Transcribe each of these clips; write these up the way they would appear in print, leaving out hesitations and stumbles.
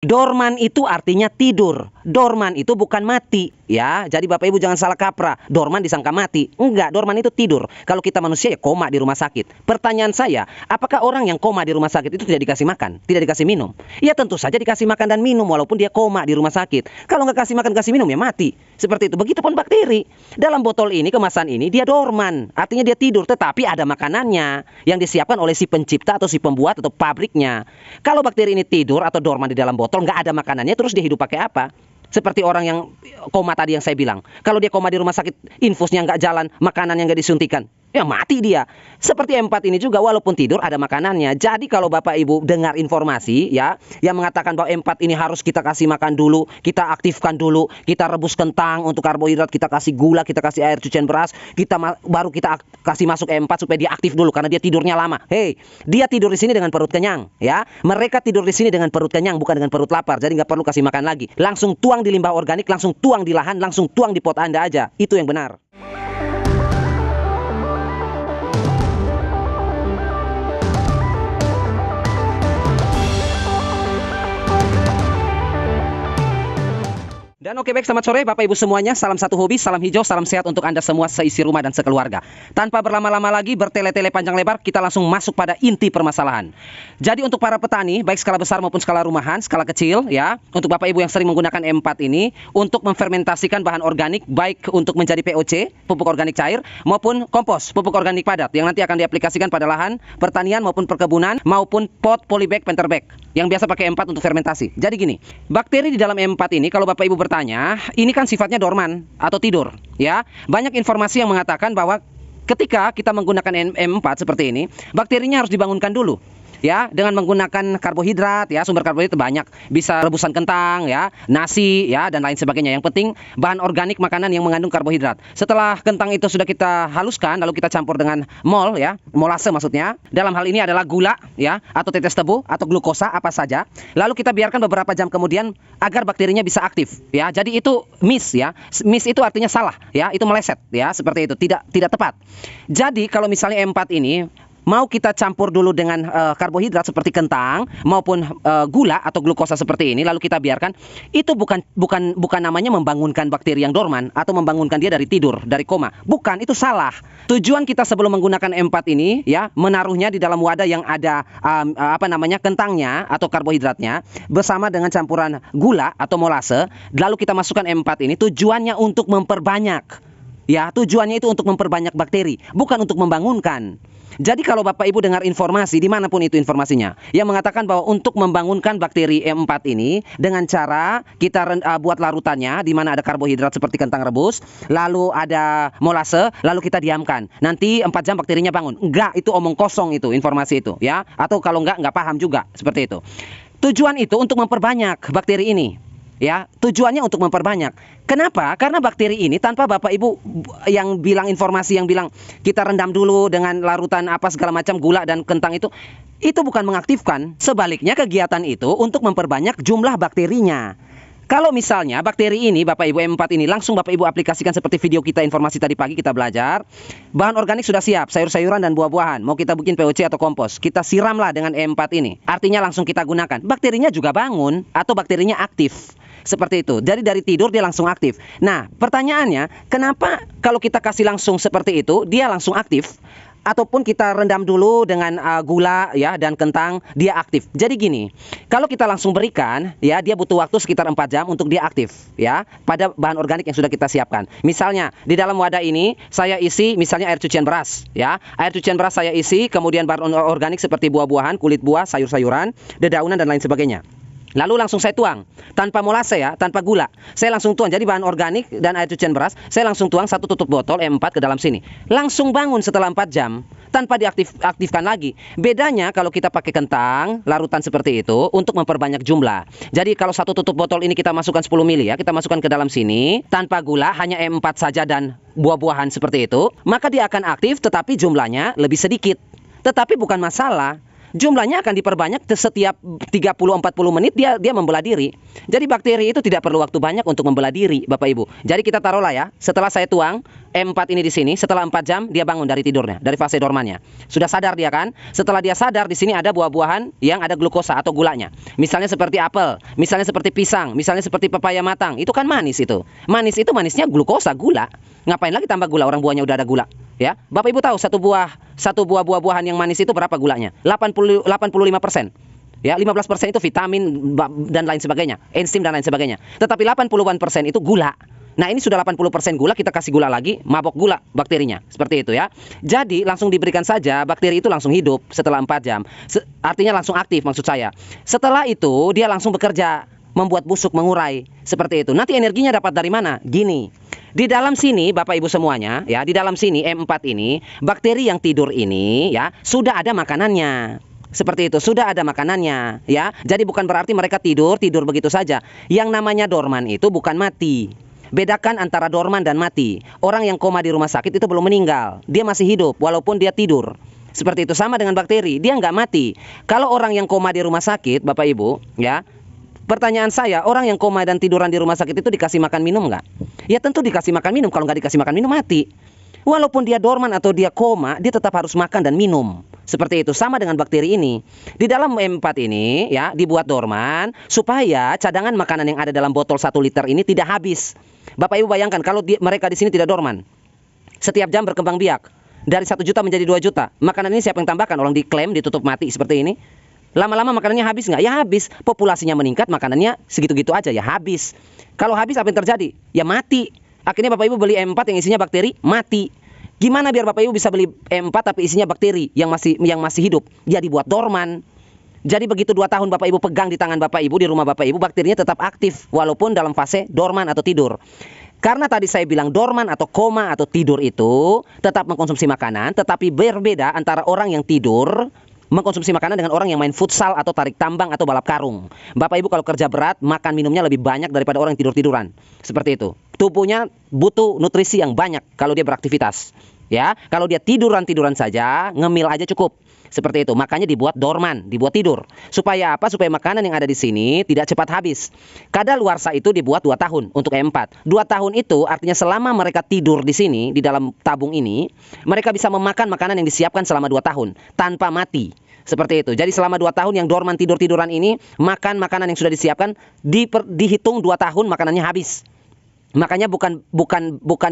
Dorman itu artinya tidur. Dorman itu bukan mati, ya. Jadi Bapak Ibu jangan salah kaprah. Dorman disangka mati. Enggak, dorman itu tidur. Kalau kita manusia ya koma di rumah sakit. Pertanyaan saya, apakah orang yang koma di rumah sakit itu tidak dikasih makan, tidak dikasih minum? Ya tentu saja dikasih makan dan minum walaupun dia koma di rumah sakit. Kalau nggak kasih makan, kasih minum ya mati. Seperti itu. Begitupun bakteri. Dalam botol ini, kemasan ini, dia dorman. Artinya dia tidur, tetapi ada makanannya yang disiapkan oleh si pencipta atau si pembuat atau pabriknya. Kalau bakteri ini tidur atau dorman di dalam botol, nggak ada makanannya, terus dia hidup pakai apa? Seperti orang yang koma tadi yang saya bilang. Kalau dia koma di rumah sakit, infusnya nggak jalan, makanannya nggak disuntikan, ya mati dia. Seperti empat ini juga, walaupun tidur ada makanannya. Jadi kalau Bapak Ibu dengar informasi ya yang mengatakan bahwa empat ini harus kita kasih makan dulu, kita aktifkan dulu, kita rebus kentang untuk karbohidrat, kita kasih gula, kita kasih air cucian beras, baru kita kasih masuk empat supaya dia aktif dulu karena dia tidurnya lama. Hei, dia tidur di sini dengan perut kenyang ya. Mereka tidur di sini dengan perut kenyang, bukan dengan perut lapar. Jadi nggak perlu kasih makan lagi. Langsung tuang di limbah organik, langsung tuang di lahan, langsung tuang di pot Anda aja. Itu yang benar. Dan oke baik, selamat sore Bapak Ibu semuanya. Salam satu hobi, salam hijau, salam sehat untuk Anda semua seisi rumah dan sekeluarga. Tanpa berlama-lama lagi, bertele-tele panjang lebar, kita langsung masuk pada inti permasalahan. Jadi untuk para petani, baik skala besar maupun skala rumahan, skala kecil ya, untuk Bapak Ibu yang sering menggunakan M4 ini untuk memfermentasikan bahan organik, baik untuk menjadi POC, pupuk organik cair, maupun kompos, pupuk organik padat, yang nanti akan diaplikasikan pada lahan pertanian maupun perkebunan, maupun pot polybag, penterbag, yang biasa pakai M4 untuk fermentasi. Jadi gini, bakteri di dalam M4 ini, kalau Bapak Ibu bertanya, ini kan sifatnya dorman atau tidur ya. Banyak informasi yang mengatakan bahwa ketika kita menggunakan M4 seperti ini, bakterinya harus dibangunkan dulu ya, dengan menggunakan karbohidrat ya, sumber karbohidrat banyak, bisa rebusan kentang ya, nasi ya, dan lain sebagainya. Yang penting bahan organik makanan yang mengandung karbohidrat. Setelah kentang itu sudah kita haluskan, lalu kita campur dengan mol ya, molase maksudnya. Dalam hal ini adalah gula ya, atau tetes tebu atau glukosa apa saja. Lalu kita biarkan beberapa jam kemudian agar bakterinya bisa aktif ya. Jadi itu miss ya. Miss itu artinya salah ya, itu meleset ya, seperti itu, tidak tepat. Jadi kalau misalnya M4 ini mau kita campur dulu dengan karbohidrat seperti kentang maupun gula atau glukosa seperti ini, lalu kita biarkan, itu bukan namanya membangunkan bakteri yang dorman atau membangunkan dia dari tidur, dari koma. Bukan, itu salah. Tujuan kita sebelum menggunakan M4 ini ya, menaruhnya di dalam wadah yang ada kentangnya atau karbohidratnya bersama dengan campuran gula atau molase, lalu kita masukkan M4 ini, tujuannya untuk memperbanyak. Ya, tujuannya itu untuk memperbanyak bakteri, bukan untuk membangunkan. Jadi kalau Bapak Ibu dengar informasi dimanapun itu informasinya yang mengatakan bahwa untuk membangunkan bakteri M4 ini dengan cara kita buat larutannya di mana ada karbohidrat seperti kentang rebus, lalu ada molase, lalu kita diamkan. Nanti 4 jam bakterinya bangun. Enggak, itu omong kosong itu informasi itu ya. Atau kalau enggak paham juga seperti itu. Tujuan itu untuk memperbanyak bakteri ini. Ya, tujuannya untuk memperbanyak. Kenapa? Karena bakteri ini tanpa Bapak Ibu yang bilang informasi yang bilang kita rendam dulu dengan larutan apa segala macam gula dan kentang itu bukan mengaktifkan. Sebaliknya kegiatan itu untuk memperbanyak jumlah bakterinya. Kalau misalnya bakteri ini Bapak Ibu M4 ini langsung Bapak Ibu aplikasikan seperti video kita informasi tadi pagi kita belajar, bahan organik sudah siap, sayur-sayuran dan buah-buahan, mau kita bikin POC atau kompos, kita siramlah dengan M4 ini. Artinya langsung kita gunakan. Bakterinya juga bangun atau bakterinya aktif. Seperti itu. Jadi dari tidur dia langsung aktif. Nah, pertanyaannya, kenapa kalau kita kasih langsung seperti itu dia langsung aktif? Ataupun kita rendam dulu dengan gula ya dan kentang, dia aktif. Jadi gini, kalau kita langsung berikan ya, dia butuh waktu sekitar 4 jam untuk dia aktif ya pada bahan organik yang sudah kita siapkan. Misalnya di dalam wadah ini saya isi misalnya air cucian beras ya. Air cucian beras saya isi, kemudian bahan organik seperti buah-buahan, kulit buah, sayur-sayuran, dedaunan dan lain sebagainya. Lalu langsung saya tuang, tanpa molase ya, tanpa gula. Saya langsung tuang, jadi bahan organik dan air cucian beras, saya langsung tuang 1 tutup botol M4 ke dalam sini. Langsung bangun setelah 4 jam, tanpa diaktifkan lagi. Bedanya kalau kita pakai kentang, larutan seperti itu, untuk memperbanyak jumlah. Jadi kalau 1 tutup botol ini kita masukkan 10 ml ya, kita masukkan ke dalam sini, tanpa gula, hanya M4 saja dan buah-buahan seperti itu, maka dia akan aktif tetapi jumlahnya lebih sedikit. Tetapi bukan masalah. Jumlahnya akan diperbanyak setiap 30-40 menit dia membelah diri. Jadi bakteri itu tidak perlu waktu banyak untuk membelah diri Bapak Ibu. Jadi kita taruhlah ya, setelah saya tuang E4 ini di sini, setelah 4 jam dia bangun dari tidurnya, dari fase dormannya. Sudah sadar dia kan? Setelah dia sadar, di sini ada buah-buahan yang ada glukosa atau gulanya. Misalnya seperti apel, misalnya seperti pisang, misalnya seperti pepaya matang. Itu kan manis itu. Manis itu manisnya glukosa, gula. Ngapain lagi tambah gula? Orang buahnya udah ada gula. Ya, Bapak Ibu tahu satu buah-buahan yang manis itu berapa gulanya? 85%. Ya, 15% itu vitamin dan lain sebagainya, enzim dan lain sebagainya. Tetapi 80% itu gula. Nah, ini sudah 80% gula, kita kasih gula lagi, mabok gula bakterinya. Seperti itu ya. Jadi, langsung diberikan saja, bakteri itu langsung hidup setelah 4 jam. Artinya langsung aktif maksud saya. Setelah itu, dia langsung bekerja, membuat busuk, mengurai. Seperti itu. Nanti energinya dapat dari mana? Gini. Di dalam sini, Bapak Ibu semuanya, ya, di dalam sini E4 ini, bakteri yang tidur ini, ya, sudah ada makanannya. Seperti itu, sudah ada makanannya, ya. Jadi bukan berarti mereka tidur begitu saja. Yang namanya dorman itu bukan mati. Bedakan antara dorman dan mati. Orang yang koma di rumah sakit itu belum meninggal, dia masih hidup walaupun dia tidur. Seperti itu, sama dengan bakteri, dia nggak mati. Kalau orang yang koma di rumah sakit, Bapak Ibu, ya, pertanyaan saya, orang yang koma dan tiduran di rumah sakit itu dikasih makan minum nggak? Ya tentu dikasih makan minum, kalau nggak dikasih makan minum mati. Walaupun dia dorman atau dia koma, dia tetap harus makan dan minum. Seperti itu, sama dengan bakteri ini. Di dalam E4 ini, ya, dibuat dorman supaya cadangan makanan yang ada dalam botol 1 liter ini tidak habis. Bapak Ibu bayangkan kalau mereka di sini tidak dorman. Setiap jam berkembang biak. Dari 1 juta menjadi 2 juta. Makanan ini siapa yang tambahkan? Orang diklaim ditutup mati seperti ini. Lama-lama makanannya habis nggak? Ya habis. Populasinya meningkat, makanannya segitu-gitu aja, ya habis. Kalau habis apa yang terjadi? Ya mati. Akhirnya Bapak Ibu beli E4 yang isinya bakteri, mati. Gimana biar Bapak Ibu bisa beli E4 tapi isinya bakteri yang masih hidup? Ya dibuat dorman. Jadi begitu 2 tahun Bapak Ibu pegang di tangan Bapak Ibu, di rumah Bapak Ibu, bakterinya tetap aktif walaupun dalam fase dorman atau tidur. Karena tadi saya bilang dorman atau koma atau tidur itu tetap mengkonsumsi makanan, tetapi berbeda antara orang yang tidur mengkonsumsi makanan dengan orang yang main futsal atau tarik tambang atau balap karung. Bapak Ibu kalau kerja berat, makan minumnya lebih banyak daripada orang yang tidur-tiduran. Seperti itu. Tubuhnya butuh nutrisi yang banyak kalau dia beraktivitas. Ya, kalau dia tiduran-tiduran saja, ngemil aja cukup. Seperti itu. Makanya dibuat dorman, dibuat tidur. Supaya apa? Supaya makanan yang ada di sini tidak cepat habis. Kadaluarsa itu dibuat 2 tahun untuk E4. 2 tahun itu artinya selama mereka tidur di sini, di dalam tabung ini, mereka bisa memakan makanan yang disiapkan selama 2 tahun tanpa mati. Seperti itu. Jadi selama 2 tahun yang dorman tidur-tiduran ini, makan makanan yang sudah disiapkan, dihitung 2 tahun makanannya habis. Makanya bukan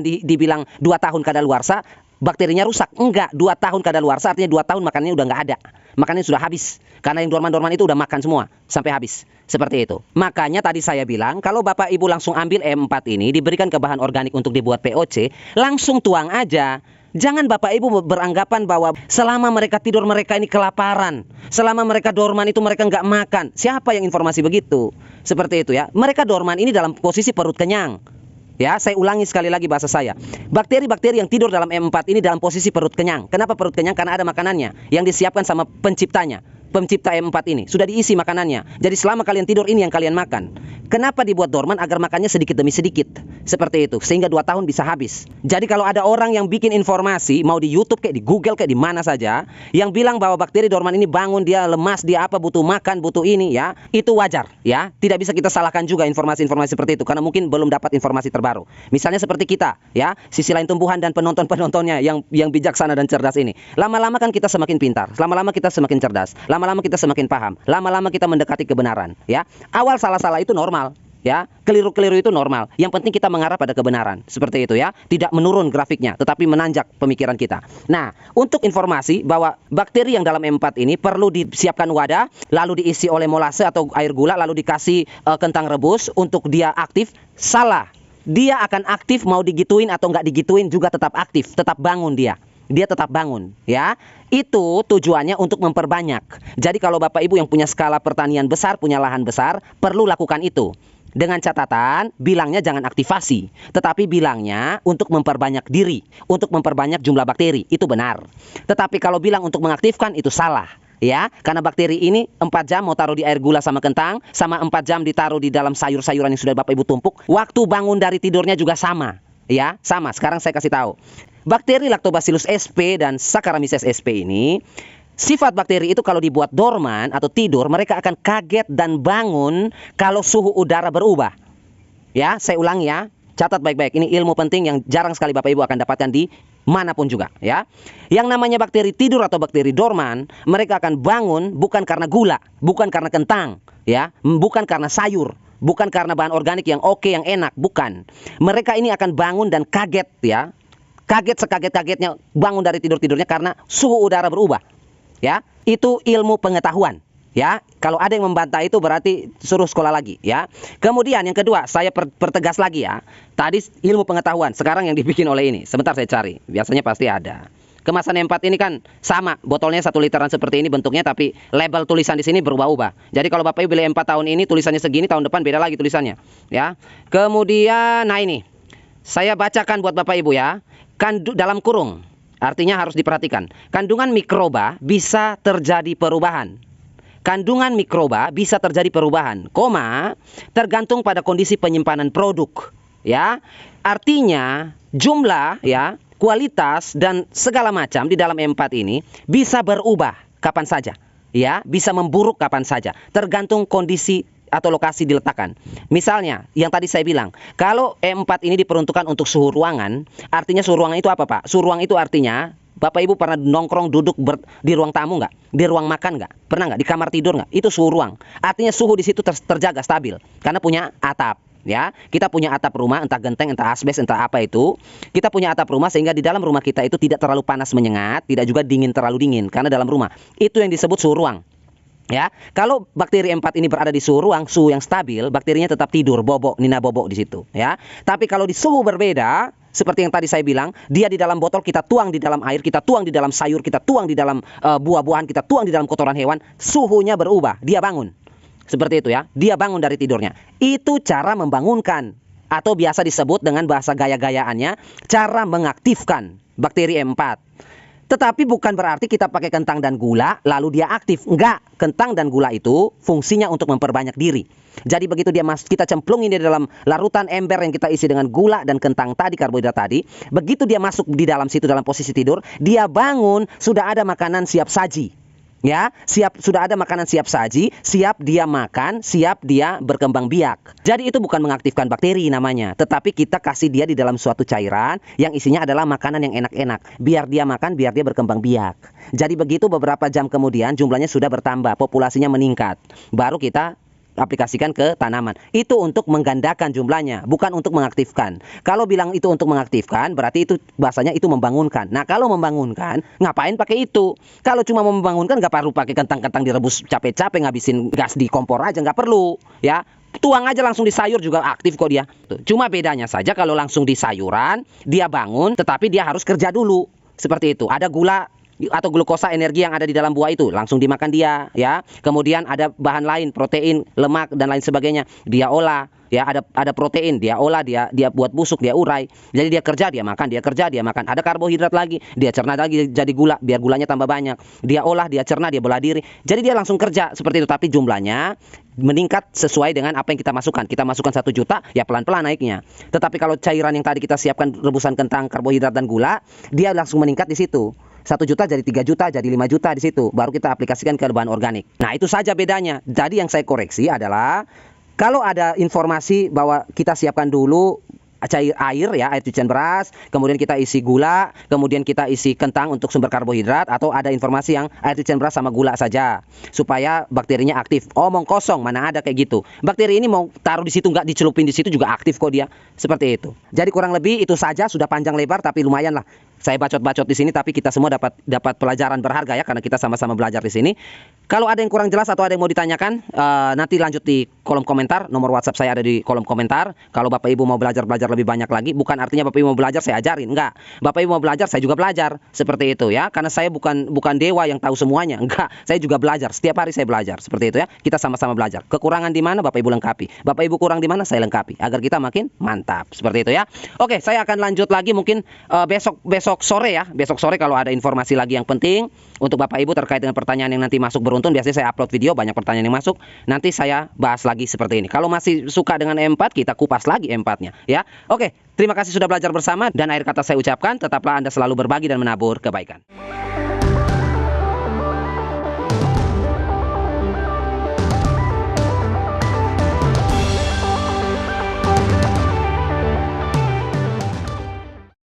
dibilang 2 tahun kadaluarsa, bakterinya rusak. Enggak, 2 tahun kadaluarsa artinya 2 tahun makanannya udah nggak ada. Makanannya sudah habis. Karena yang dorman-dorman itu udah makan semua sampai habis. Seperti itu. Makanya tadi saya bilang, kalau Bapak Ibu langsung ambil E4 ini, diberikan ke bahan organik untuk dibuat POC, langsung tuang aja. Jangan Bapak Ibu beranggapan bahwa selama mereka tidur mereka ini kelaparan. Selama mereka dorman itu mereka nggak makan. Siapa yang informasi begitu? Seperti itu ya. Mereka dorman ini dalam posisi perut kenyang. Ya, saya ulangi sekali lagi bahasa saya. Bakteri-bakteri yang tidur dalam E4 ini dalam posisi perut kenyang. Kenapa perut kenyang? Karena ada makanannya yang disiapkan sama penciptanya. Pencipta E4 ini sudah diisi makanannya. Jadi selama kalian tidur ini yang kalian makan. Kenapa dibuat dorman? Agar makannya sedikit demi sedikit. Seperti itu. Sehingga 2 tahun bisa habis. Jadi kalau ada orang yang bikin informasi, mau di YouTube kayak di Google kayak di mana saja, yang bilang bahwa bakteri dorman ini bangun, dia lemas, dia apa, butuh makan, butuh ini, ya, itu wajar, ya. Tidak bisa kita salahkan juga informasi-informasi seperti itu karena mungkin belum dapat informasi terbaru. Misalnya seperti kita, ya, sisi lain tumbuhan dan penonton-penontonnya yang bijaksana dan cerdas ini. Lama-lama kan kita semakin pintar, lama-lama kita semakin cerdas, lama-lama kita semakin paham, lama-lama kita mendekati kebenaran, ya. Awal salah-salah itu normal. Ya, keliru-keliru itu normal. Yang penting kita mengarah pada kebenaran. Seperti itu ya. Tidak menurun grafiknya, tetapi menanjak pemikiran kita. Nah, untuk informasi bahwa bakteri yang dalam E4 ini perlu disiapkan wadah, lalu diisi oleh molase atau air gula, lalu dikasih kentang rebus untuk dia aktif, salah. Dia akan aktif mau digituin atau nggak digituin juga tetap aktif, tetap bangun dia. Dia tetap bangun, ya. Itu tujuannya untuk memperbanyak. Jadi kalau Bapak Ibu yang punya skala pertanian besar, punya lahan besar, perlu lakukan itu. Dengan catatan, bilangnya jangan aktivasi, tetapi bilangnya untuk memperbanyak diri, untuk memperbanyak jumlah bakteri, itu benar. Tetapi kalau bilang untuk mengaktifkan, itu salah. Ya, karena bakteri ini 4 jam mau taruh di air gula sama kentang, sama 4 jam ditaruh di dalam sayur-sayuran yang sudah Bapak Ibu tumpuk, waktu bangun dari tidurnya juga sama. Ya, sama. Sekarang saya kasih tahu. Bakteri Lactobacillus sp dan Saccharomyces sp ini, sifat bakteri itu kalau dibuat dorman atau tidur, mereka akan kaget dan bangun kalau suhu udara berubah. Ya, saya ulangi ya. Catat baik-baik, ini ilmu penting yang jarang sekali Bapak Ibu akan dapatkan di manapun juga ya. Yang namanya bakteri tidur atau bakteri dorman, mereka akan bangun bukan karena gula, bukan karena kentang ya, bukan karena sayur, bukan karena bahan organik yang oke, yang enak, bukan. Mereka ini akan bangun dan kaget ya. Kaget sekaget-kagetnya bangun dari tidur-tidurnya karena suhu udara berubah. Ya, itu ilmu pengetahuan. Ya, kalau ada yang membantah itu berarti suruh sekolah lagi ya. Kemudian yang kedua, saya pertegas lagi ya. Tadi ilmu pengetahuan, sekarang yang dibikin oleh ini. Sebentar saya cari. Biasanya pasti ada. Kemasan M4 ini kan sama, botolnya 1 literan seperti ini bentuknya, tapi label tulisan di sini berubah-ubah. Jadi kalau Bapak Ibu beli M4 tahun ini tulisannya segini, tahun depan beda lagi tulisannya, ya. Kemudian nah ini. Saya bacakan buat Bapak Ibu ya. Dalam kurung. Artinya harus diperhatikan. Kandungan mikroba bisa terjadi perubahan. Kandungan mikroba bisa terjadi perubahan, tergantung pada kondisi penyimpanan produk, ya. Artinya jumlah, ya, kualitas dan segala macam di dalam M4 ini bisa berubah kapan saja, ya, bisa memburuk kapan saja, tergantung kondisi atau lokasi diletakkan. Misalnya, yang tadi saya bilang, kalau M4 ini diperuntukkan untuk suhu ruangan, artinya suhu ruangan itu apa, Pak? Suhu ruang itu artinya Bapak Ibu pernah nongkrong duduk di ruang tamu nggak? Di ruang makan nggak? Pernah nggak? Di kamar tidur nggak? Itu suhu ruang. Artinya suhu di situ terjaga stabil karena punya atap. Ya, kita punya atap rumah, entah genteng, entah asbes, entah apa itu. Kita punya atap rumah sehingga di dalam rumah kita itu tidak terlalu panas menyengat, tidak juga dingin terlalu dingin karena dalam rumah. Itu yang disebut suhu ruang. Ya, kalau bakteri M4 ini berada di suhu ruang, suhu yang stabil, bakterinya tetap tidur, bobok, nina bobok di situ. Ya, tapi kalau di suhu berbeda, seperti yang tadi saya bilang, dia di dalam botol, kita tuang di dalam air, kita tuang di dalam sayur, kita tuang di dalam buah-buahan, kita tuang di dalam kotoran hewan, suhunya berubah, dia bangun. Seperti itu ya, dia bangun dari tidurnya. Itu cara membangunkan, atau biasa disebut dengan bahasa gaya-gayaannya, cara mengaktifkan bakteri M4. Tetapi bukan berarti kita pakai kentang dan gula lalu dia aktif. Enggak, kentang dan gula itu fungsinya untuk memperbanyak diri. Jadi begitu dia kita cemplungin di dalam larutan ember yang kita isi dengan gula dan kentang tadi, karbohidrat tadi, begitu dia masuk di dalam situ dalam posisi tidur, dia bangun sudah ada makanan siap saji. Ya, sudah ada makanan siap saji, siap dia makan, siap dia berkembang biak. Jadi itu bukan mengaktifkan bakteri namanya, tetapi kita kasih dia di dalam suatu cairan yang isinya adalah makanan yang enak-enak. Biar dia makan, biar dia berkembang biak. Jadi begitu beberapa jam kemudian jumlahnya sudah bertambah, populasinya meningkat. Baru kita aplikasikan ke tanaman. Itu untuk menggandakan jumlahnya, bukan untuk mengaktifkan. Kalau bilang itu untuk mengaktifkan, berarti itu bahasanya itu membangunkan. Nah, kalau membangunkan, ngapain pakai itu? Kalau cuma membangunkan, nggak perlu pakai kentang-kentang direbus capek-capek, ngabisin gas di kompor aja, nggak perlu. Ya, tuang aja langsung di sayur juga aktif kok dia. Cuma bedanya saja kalau langsung di sayuran, dia bangun, tetapi dia harus kerja dulu. Seperti itu. Ada gula atau glukosa, energi yang ada di dalam buah itu langsung dimakan dia, ya. Kemudian ada bahan lain, protein, lemak dan lain sebagainya, dia olah, ya. Ada protein, dia olah, dia buat busuk, dia urai. Jadi dia kerja, dia makan, dia kerja, dia makan. Ada karbohidrat lagi, dia cerna lagi jadi gula biar gulanya tambah banyak. Dia olah, dia cerna, dia belah diri. Jadi dia langsung kerja seperti itu, tapi jumlahnya meningkat sesuai dengan apa yang kita masukkan. Kita masukkan 1 juta, ya pelan-pelan naiknya. Tetapi kalau cairan yang tadi kita siapkan, rebusan kentang, karbohidrat dan gula, dia langsung meningkat di situ. 1 juta jadi 3 juta, jadi 5 juta di situ. Baru kita aplikasikan ke bahan organik. Nah, itu saja bedanya. Jadi yang saya koreksi adalah kalau ada informasi bahwa kita siapkan dulu cair air, ya, air cucian beras, kemudian kita isi gula, kemudian kita isi kentang untuk sumber karbohidrat, atau ada informasi yang air cucian beras sama gula saja supaya bakterinya aktif. Omong kosong, mana ada kayak gitu. Bakteri ini mau taruh di situ, nggak dicelupin di situ juga aktif kok dia. Seperti itu. Jadi kurang lebih itu saja, sudah panjang lebar tapi lumayan lah. Saya bacot-bacot di sini, tapi kita semua dapat pelajaran berharga ya, karena kita sama-sama belajar di sini. Kalau ada yang kurang jelas atau ada yang mau ditanyakan, nanti lanjut di kolom komentar. Nomor WhatsApp saya ada di kolom komentar. Kalau Bapak Ibu mau belajar lebih banyak lagi, bukan artinya Bapak Ibu mau belajar saya ajarin, enggak. Bapak Ibu mau belajar, saya juga belajar. Seperti itu ya, karena saya bukan dewa yang tahu semuanya, enggak. Saya juga belajar, setiap hari saya belajar. Seperti itu ya, kita sama-sama belajar. Kekurangan di mana Bapak Ibu lengkapi, Bapak Ibu kurang di mana saya lengkapi, agar kita makin mantap. Seperti itu ya. Oke, saya akan lanjut lagi mungkin besok sore ya. Besok sore kalau ada informasi lagi yang penting untuk Bapak Ibu terkait dengan pertanyaan yang nanti masuk beruntun. Biasanya saya upload video, banyak pertanyaan yang masuk, nanti saya bahas lagi seperti ini. Kalau masih suka dengan M4, kita kupas lagi M4-nya ya. Oke, terima kasih sudah belajar bersama, dan akhir kata saya ucapkan, tetaplah Anda selalu berbagi dan menabur kebaikan.